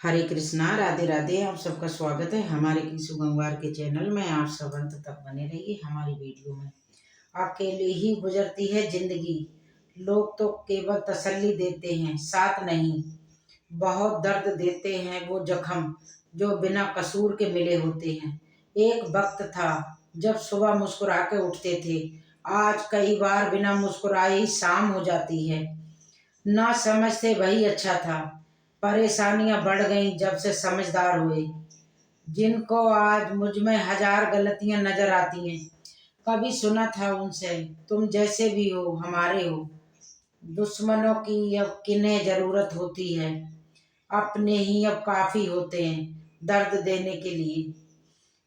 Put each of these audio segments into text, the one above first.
हरे कृष्णा, राधे राधे। आप सबका स्वागत है हमारे किशु गंगवार के चैनल में। आप सब अंत तक बने रहिए हमारी वीडियो में। अकेले ही गुजरती है जिंदगी, लोग तो केवल तसल्ली देते हैं, साथ नहीं। बहुत दर्द देते हैं वो जख्म जो बिना कसूर के मिले होते हैं। एक वक्त था जब सुबह मुस्कुरा के उठते थे, आज कई बार बिना मुस्कुराए ही शाम हो जाती है। ना समझते वही अच्छा था, परेशानियां बढ़ गईं जब से समझदार हुए। जिनको आज मुझ में हजार गलतियां नजर आती हैं, कभी सुना था उनसे तुम जैसे भी हो हमारे हो। दुश्मनों की अब किन्हें जरूरत होती है, अपने ही अब काफी होते हैं दर्द देने के लिए।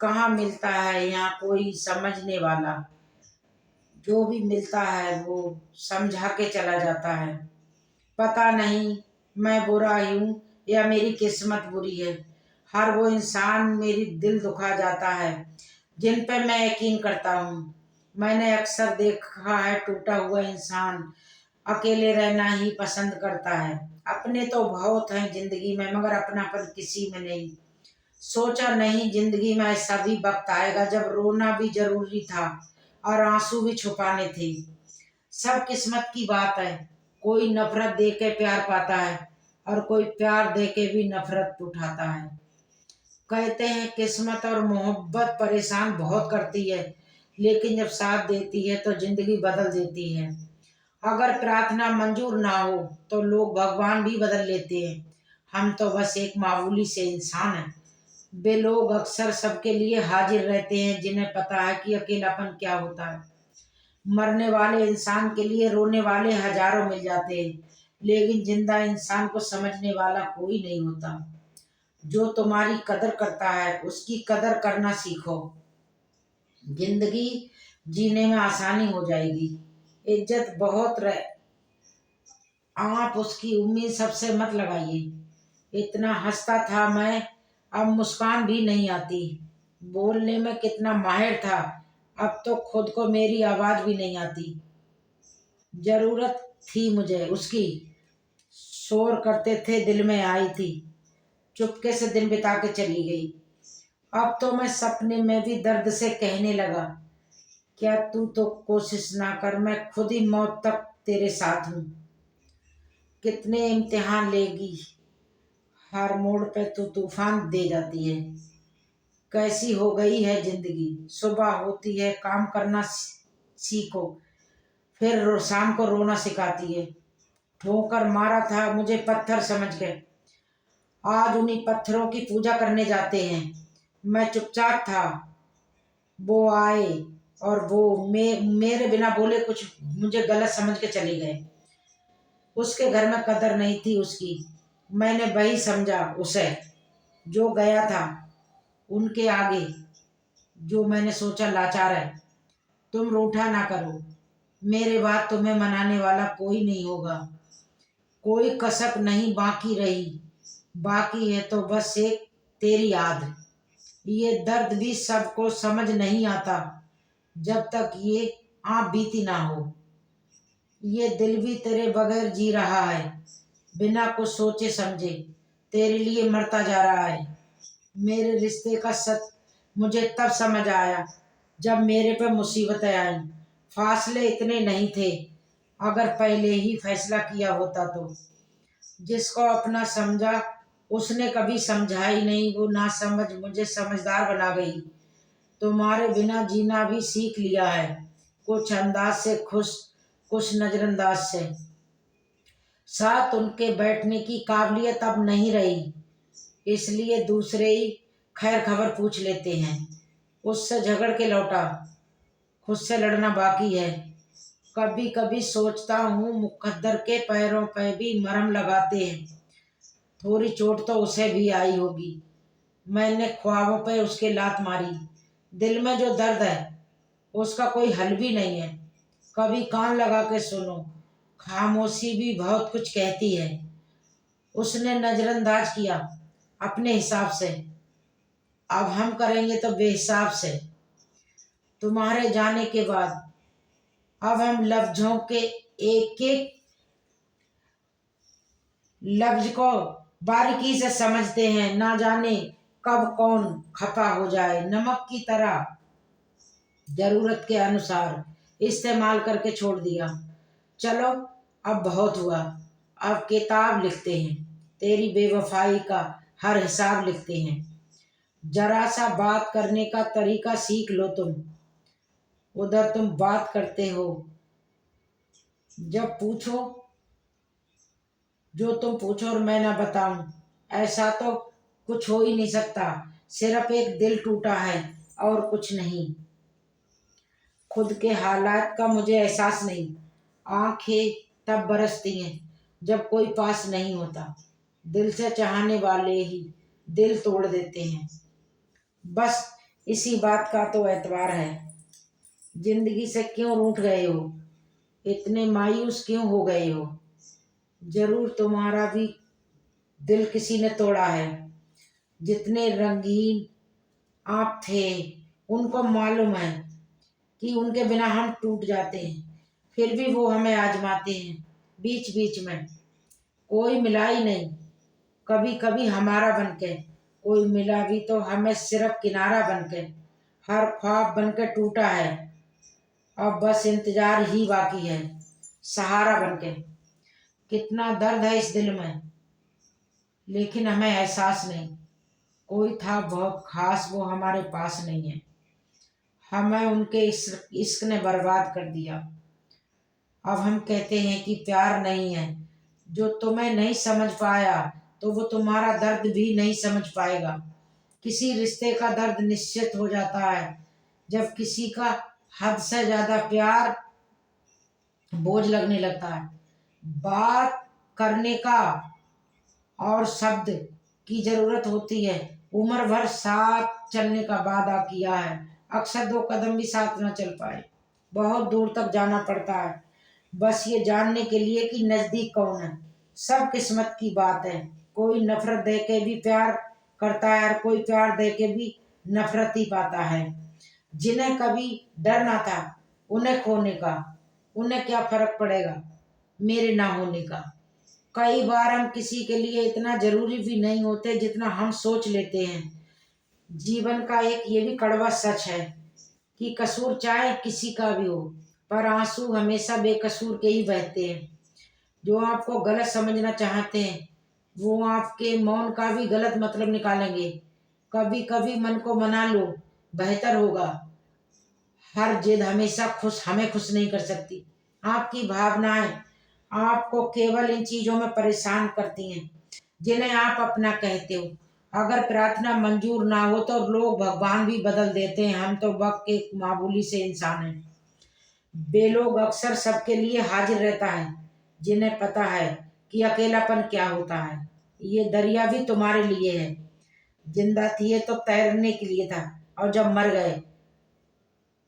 कहाँ मिलता है यहाँ कोई समझने वाला, जो भी मिलता है वो समझा के चला जाता है। पता नहीं मैं बुरा हूँ या मेरी किस्मत बुरी है। हर वो इंसान मेरी दिल दुखा जाता है जिन पे मैं यकीन करता हूँ। मैंने अक्सर देखा है टूटा हुआ इंसान अकेले रहना ही पसंद करता है। अपने तो बहुत हैं जिंदगी में, मगर अपनापन किसी में नहीं। सोचा नहीं जिंदगी में ऐसा भी वक्त आएगा जब रोना भी जरूरी था और आंसू भी छुपाने थे। सब किस्मत की बात है, कोई नफरत दे के प्यार पाता है और कोई प्यार दे के भी नफरत उठाता है। कहते हैं किस्मत और मोहब्बत परेशान बहुत करती है, लेकिन जब साथ देती है तो जिंदगी बदल देती है। अगर प्रार्थना मंजूर ना हो तो लोग भगवान भी बदल लेते हैं। हम तो बस एक मामूली से इंसान हैं। वे लोग अक्सर सबके लिए हाजिर रहते हैं जिन्हें पता है कि अकेलापन क्या होता है। मरने वाले इंसान के लिए रोने वाले हजारों मिल जाते हैं, लेकिन जिंदा इंसान को समझने वाला कोई नहीं होता। जो तुम्हारी कदर करता है उसकी कदर करना सीखो, जिंदगी जीने में आसानी हो जाएगी। इज्जत बहुत रह, आप उसकी उम्मीद सबसे मत लगाइए। इतना हंसता था मैं, अब मुस्कान भी नहीं आती। बोलने में कितना माहिर था, अब तो खुद को मेरी आवाज भी नहीं आती। जरूरत थी मुझे उसकी, शोर करते थे दिल में आई थी, चुपके से दिन बिता के चली गई। अब तो मैं सपने में भी दर्द से कहने लगा, क्या तू तो कोशिश ना कर, मैं खुद ही मौत तक तेरे साथ हूँ। कितने इम्तिहान लेगी, हर मोड़ पे तू तूफान दे जाती है। कैसी हो गई है जिंदगी, सुबह होती है काम करना सीखो, फिर शाम को रोना सिखाती है। ठोकर मारा था मुझे पत्थर समझ के, आज उन्हीं पत्थरों की पूजा करने जाते हैं। मैं चुपचाप था, वो आए और वो मेरे बिना बोले कुछ मुझे गलत समझ के चले गए। उसके घर में कदर नहीं थी उसकी, मैंने वही समझा उसे जो गया था उनके आगे। जो मैंने सोचा लाचार है। तुम रूठा ना करो, मेरे बाद तुम्हें मनाने वाला कोई नहीं होगा। कोई कसक नहीं बाकी रही, बाकी है तो बस एक तेरी याद। ये दर्द भी सबको समझ नहीं आता जब तक ये आप बीती ना हो। ये दिल भी तेरे बगैर जी रहा है, बिना कुछ सोचे समझे तेरे लिए मरता जा रहा है। मेरे रिश्ते का सच मुझे तब समझ आया जब मेरे पे मुसीबतें आई। फासले इतने नहीं थे, अगर पहले ही फैसला किया होता तो। जिसको अपना समझा उसने कभी समझा ही नहीं, वो ना समझ मुझे समझदार बना गई। तुम्हारे बिना जीना भी सीख लिया है, कुछ अंदाज से खुश, कुछ नजरअंदाज से। साथ उनके बैठने की काबिलियत अब नहीं रही, इसलिए दूसरे ही खैर खबर पूछ लेते हैं। उससे झगड़ के लौटा, खुद से लड़ना बाकी है। कभी कभी सोचता हूँ मुकद्दर के पैरों पे भी मरहम लगाते हैं, थोड़ी चोट तो उसे भी आई होगी। मैंने ख्वाबों पे उसके लात मारी। दिल में जो दर्द है उसका कोई हल भी नहीं है। कभी कान लगा के सुनो, खामोशी भी बहुत कुछ कहती है। उसने नजरअंदाज किया अपने हिसाब से, अब हम करेंगे तो बेहिसाब से। तुम्हारे जाने के बाद अब हम लफ्जों के एक एक लफ्ज को बारीकी से समझते हैं, ना जाने कब कौन खफा हो जाए। नमक की तरह जरूरत के अनुसार इस्तेमाल करके छोड़ दिया। चलो अब बहुत हुआ, अब किताब लिखते हैं, तेरी बेवफाई का हर हिसाब लिखते हैं। जरा सा बात करने का तरीका सीख लो तुम। उधर तुम बात करते हो, जब पूछो जो तुम पूछो और मैं ना बताऊं, ऐसा तो कुछ हो ही नहीं सकता। सिर्फ एक दिल टूटा है और कुछ नहीं। खुद के हालात का मुझे एहसास नहीं। आंखें तब बरसती हैं जब कोई पास नहीं होता। दिल से चाहने वाले ही दिल तोड़ देते हैं। बस इसी बात का तो एतबार है। जिंदगी से क्यों रूठ गए हो, इतने मायूस क्यों हो गए हो? जरूर तुम्हारा भी दिल किसी ने तोड़ा है। जितने रंगीन आप थे, उनको मालूम है कि उनके बिना हम टूट जाते हैं, फिर भी वो हमें आजमाते हैं। बीच बीच में कोई मिला ही नहीं, कभी कभी हमारा बनके। कोई मिला भी तो हमें सिर्फ किनारा बनके। हर ख्वाब बनके टूटा है, अब बस इंतजार ही बाकी है, सहारा बनके। कितना दर्द है इस दिल में, लेकिन हमें एहसास नहीं। कोई था बहुत खास, वो हमारे पास नहीं है। हमें उनके इश्क ने बर्बाद कर दिया। अब हम कहते हैं कि प्यार नहीं है। जो तुम्हें नहीं समझ पाया, तो वो तुम्हारा दर्द भी नहीं समझ पाएगा। किसी रिश्ते का दर्द निश्चित हो जाता है जब किसी का हद से ज्यादा प्यार बोझ लगने लगता है। बात करने का और शब्द की जरूरत होती है। उम्र भर साथ चलने का वादा किया है, अक्सर दो कदम भी साथ न चल पाए। बहुत दूर तक जाना पड़ता है बस ये जानने के लिए कि नजदीक कौन है। सब किस्मत की बात है। कोई नफरत दे के भी प्यार करता है और कोई प्यार दे के भी नफरत ही पाता है। जिन्हें कभी डर ना था उन्हें खोने का, उन्हें क्या फर्क पड़ेगा मेरे ना होने का। कई बार हम किसी के लिए इतना जरूरी भी नहीं होते जितना हम सोच लेते हैं। जीवन का एक ये भी कड़वा सच है कि कसूर चाहे किसी का भी हो, पर आंसू हमेशा बेकसूर के ही बहते हैं। जो आपको गलत समझना चाहते हैं वो आपके मौन का भी गलत मतलब निकालेंगे। कभी कभी मन को मना लो, बेहतर होगा। हर जिद हमेशा हमें खुश नहीं कर सकती। आपकी भावनाएं आपको केवल इन चीजों में परेशान करती हैं जिन्हें आप अपना कहते हो। अगर प्रार्थना मंजूर ना हो तो लोग भगवान भी बदल देते हैं। हम तो वक्त के मामूली से इंसान हैं। बेलोग अक्सर सबके लिए हाजिर रहता है जिन्हें पता है कि अकेलापन क्या होता है। ये दरिया भी तुम्हारे लिए है। जिंदा थी तो तैरने के लिए था, और जब मर गए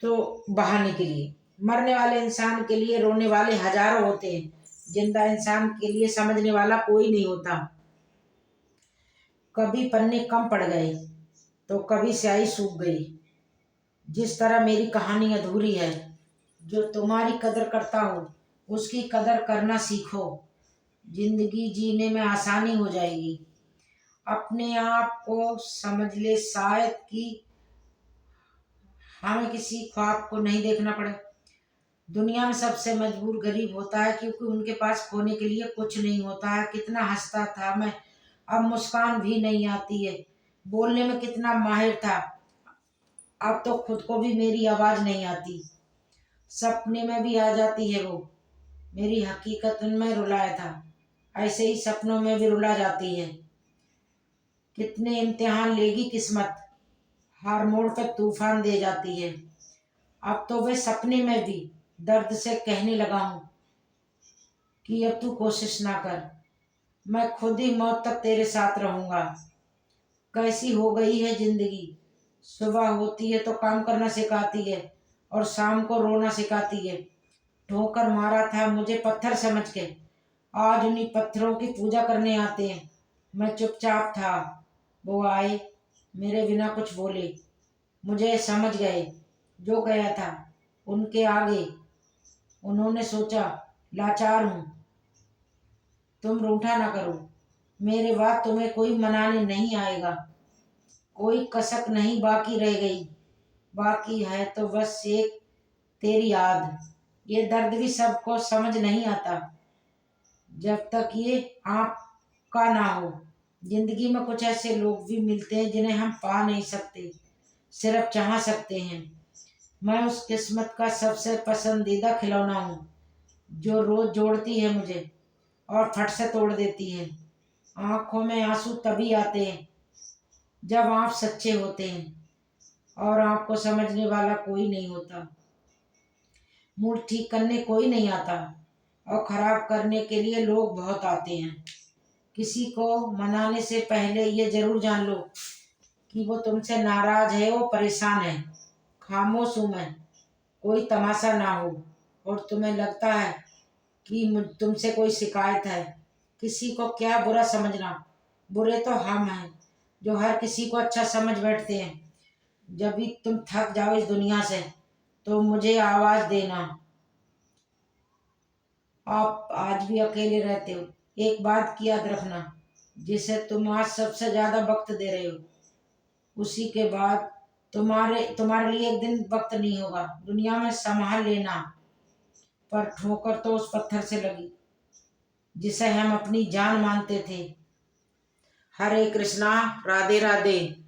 तो बहाने के लिए। मरने वाले इंसान के लिए रोने वाले हजारों होते हैं, जिंदा इंसान के लिए समझने वाला कोई नहीं होता। कभी पन्ने कम पड़ गए तो कभी स्याही सूख गई। जिस तरह मेरी कहानी अधूरी है, जो तुम्हारी कदर करता हो उसकी कदर करना सीखो। जिंदगी जीने में आसानी हो जाएगी। अपने आप को समझ ले, शायद कि हमें किसी ख्वाब को नहीं देखना पड़े। दुनिया में सबसे मजबूर गरीब होता है क्योंकि उनके पास खोने के लिए कुछ नहीं होता है। कितना हंसता था मैं, अब मुस्कान भी नहीं आती है। बोलने में कितना माहिर था, अब तो खुद को भी मेरी आवाज नहीं आती। सपने में भी आ जाती है वो, मेरी हकीकत में रुलाया था, ऐसे ही सपनों में भी रुला जाती है। कितने इम्तिहान लेगी किस्मत, हर मोड़ पर तूफान दे जाती है। अब तो वे सपने में भी दर्द से कहने लगा हूं कि अब तू कोशिश ना कर, मैं खुद ही मौत तक तेरे साथ रहूंगा। कैसी हो गई है जिंदगी, सुबह होती है तो काम करना सिखाती है और शाम को रोना सिखाती है। ठोकर मारा था मुझे पत्थर समझ के, आज उन्हीं पत्थरों की पूजा करने आते हैं। मैं चुपचाप था, वो आए, मेरे बिना कुछ बोले, मुझे समझ गए। जो गया था उनके आगे, उन्होंने सोचा लाचार हूं, तुम रूठा ना करो। मेरे बाद तुम्हें कोई मनाने नहीं आएगा। कोई कसक नहीं बाकी रह गई। बाकी है तो बस एक तेरी याद। ये दर्द भी सबको समझ नहीं आता जब तक ये आपका ना हो। जिंदगी में कुछ ऐसे लोग भी मिलते हैं जिन्हें हम पा नहीं सकते, सिर्फ चाह सकते हैं। मैं उस किस्मत का सबसे पसंदीदा खिलौना हूँ जो रोज जोड़ती है मुझे और फट से तोड़ देती है। आंखों में आंसू तभी आते हैं जब आप सच्चे होते हैं और आपको समझने वाला कोई नहीं होता। मूड ठीक करने कोई नहीं आता और खराब करने के लिए लोग बहुत आते हैं। किसी को मनाने से पहले ये जरूर जान लो कि वो तुमसे नाराज है, वो परेशान है। खामोश हूं मैं, कोई तमाशा ना हो और तुम्हें लगता है कि तुमसे कोई शिकायत है। किसी को क्या बुरा समझना, बुरे तो हम हैं जो हर किसी को अच्छा समझ बैठते हैं। जब भी तुम थक जाओ इस दुनिया से तो मुझे आवाज देना। आप आज भी अकेले रहते हो, एक बात की याद रखना, जिसे तुम आज सबसे ज्यादा वक्त दे रहे हो उसी के बाद तुम्हारे तुम्हारे लिए एक दिन वक्त नहीं होगा। दुनिया में संभाल लेना। पर ठोकर तो उस पत्थर से लगी जिसे हम अपनी जान मानते थे। हरे कृष्णा, राधे राधे।